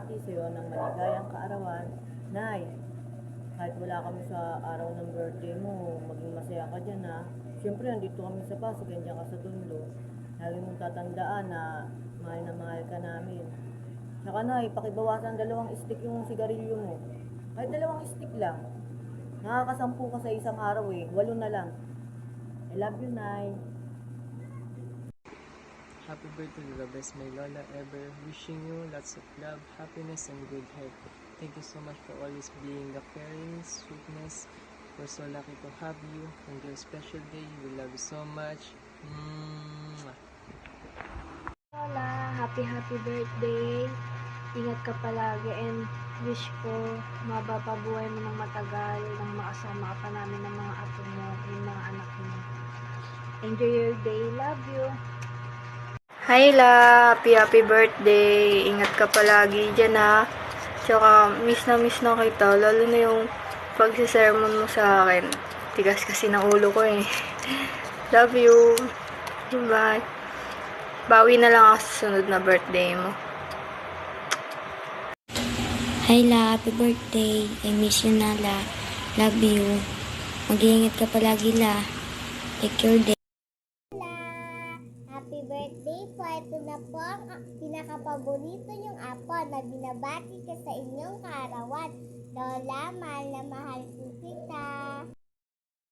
pagbabati sa iyo ng maligayang kaarawan. Nay, kahit wala kami sa araw ng birthday mo, maging masaya ka dyan ha. Siyempre, nandito kami sa Pasig, nandiyan ka sa Tunlo. Lagi mong tatandaan na mahal ka namin. Tsaka Nay, pakibawasan 2 stick yung sigarilyo mo. Kahit 2 stick lang. Nakakasampu ka sa isang araw 8 na lang. I love you, Nay. Happy birthday to the best my Lola ever. Wishing you lots of love, happiness, and good health. Thank you so much for always being the caring, sweetness. We're so lucky to have you on your special day. We love you so much. Mwah. Lola, happy birthday. Ingat ka palagi and wish ko mabapabuhay mo ng matagal nang makasama ka pa namin ng mga apo mo, yung mga anak mo. Enjoy your day. Love you. Hi La! Happy birthday! Ingat ka palagi dyan ha. Tsaka miss na kita. Lalo na yung pagsisermon mo sa akin. Tigas kasi ng ulo ko eh. Love you. Bye. Bawi na lang ako sa sunod na birthday mo. Hi La, happy birthday. I miss you na La. Love you. Mag-iingat ka palagi La. Take your day. Happy birthday po! Ito na po ang pinakapaborito niyong apo na binabati ka sa inyong kaarawan. Lola, mahal na mahal ko kita.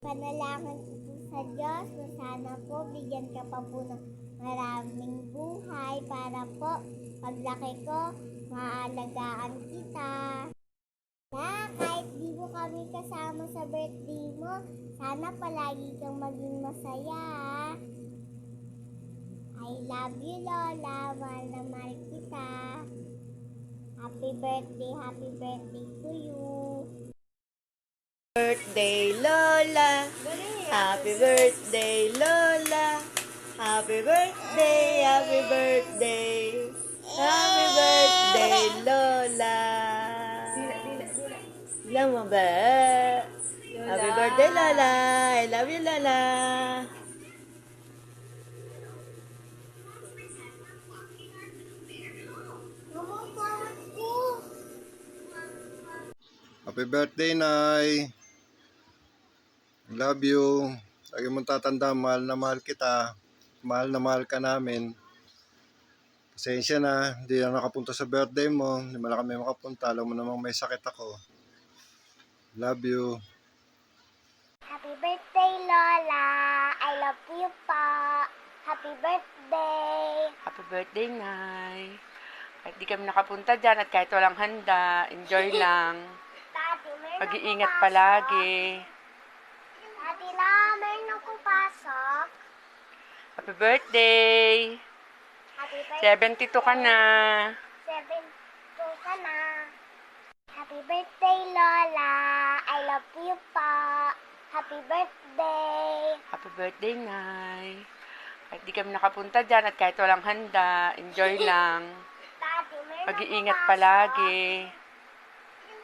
Panalangin ko po sa Diyos na sana po bigyan ka pa po ng maraming buhay para po paglaki ko, maalagaan kita. Na kahit di mo kami kasama sa birthday mo, sana palagi kang maging masaya. I love you, Lola. Mahal na mahal kita. Happy birthday to you. Birthday Lola. Happy birthday Lola. Happy birthday, happy birthday. Happy birthday Lola. Bilang mo ba? Happy birthday Lola. I love you Lola. Happy birthday, Nay. I love you. Lagi mong tatanda, mahal na mahal kita. Mahal na mahal ka namin. Pasensya na, hindi na nakapunta sa birthday mo. Hindi mo na kami makapunta. Alam mo namang may sakit ako. Love you. Happy birthday, Lola. I love you po. Happy birthday. Happy birthday, Nay. Kahit di kami nakapunta dyan at kahit walang handa, enjoy lang. Daddy, meron Mag-iingat akong palagi. pasok. Daddy, la, meron akong pasok. Happy birthday. Happy birthday. 72 ka na. 72 ka na. Happy birthday, Lola. I love you po. Happy birthday. Happy birthday, Nay. Kahit di kami nakapunta dyan at kahit walang handa, enjoy lang. Daddy, meron Mag-iingat akong palagi. pasok.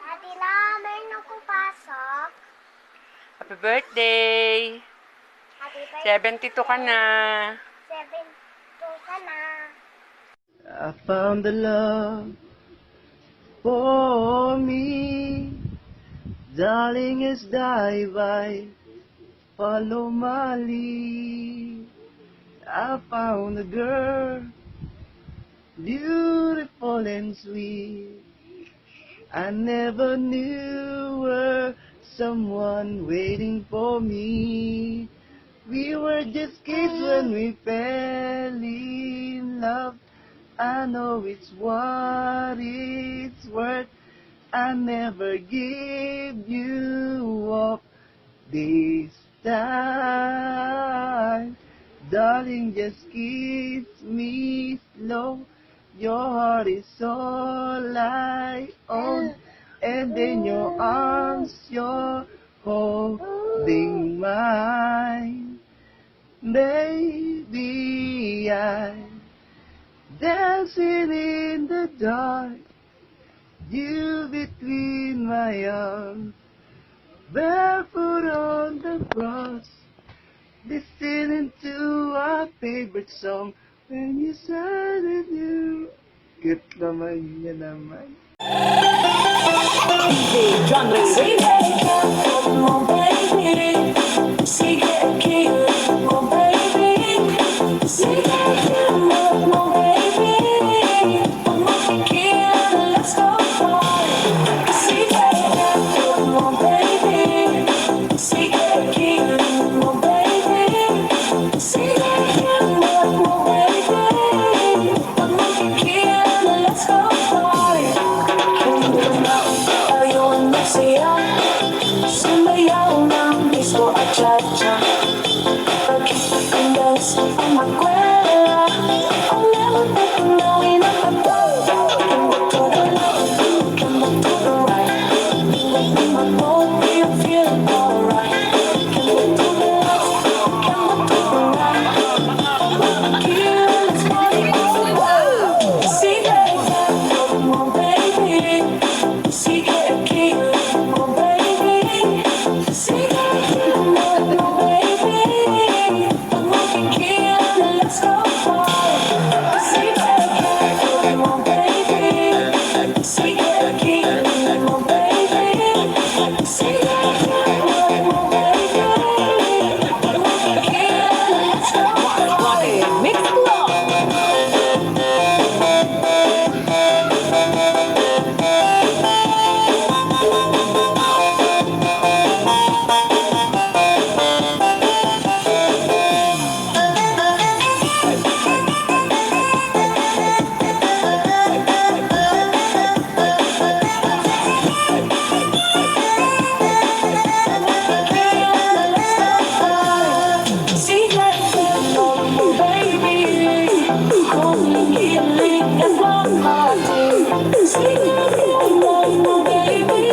Daddy, la, meron akong pasok. Happy birthday. Happy birthday. 72 ka na. 72 ka na. I found the love for me. Darling, as I follow my lead, I found a girl, beautiful and sweet. I never knew her, someone waiting for me. We were just kids when we fell in love. I know it's what it's worth. I never give you up this time. Darling, just kiss me slow. Your heart is all I own. And in your arms, you're holding mine. Baby, I'm dancing in the dark. You between my arms, barefoot on the grass, listening to our favorite song. When you said it, Cute naman niya naman. Sumayaw ng disco at cha-cha. Pag-iindas ang makwela. Ang lemon at tunawin ang pagbawa. Come back to the left, come back to the right. In my boat, you feel alright. Come back to the left, come back to the right. Here, let's party all night. See that again, come on baby. See that again, come on baby. See that again, come on baby. I'm walking here, let's go party. See that again, come on baby. See that again, come on baby. See that again, come on baby. I'm walking here, let's go party. Mix it up. See that again, baby. Only healing is one party. See that again, baby.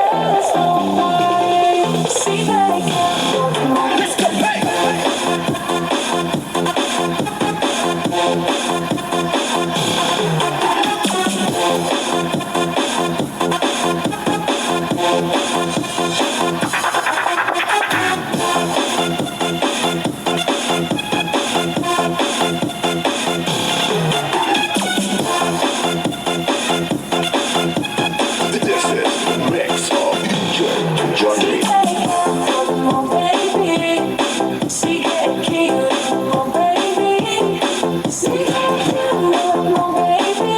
Let's go party. See that again, let's go back. This is the mix of DJ Johnny. Come on, baby. See that again, come on, baby. See that again, come on, baby.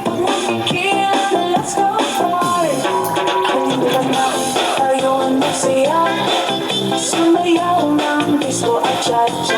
I'm walking here, let's go party. Ayaw na siya, sumayaw ng disco at cha-cha.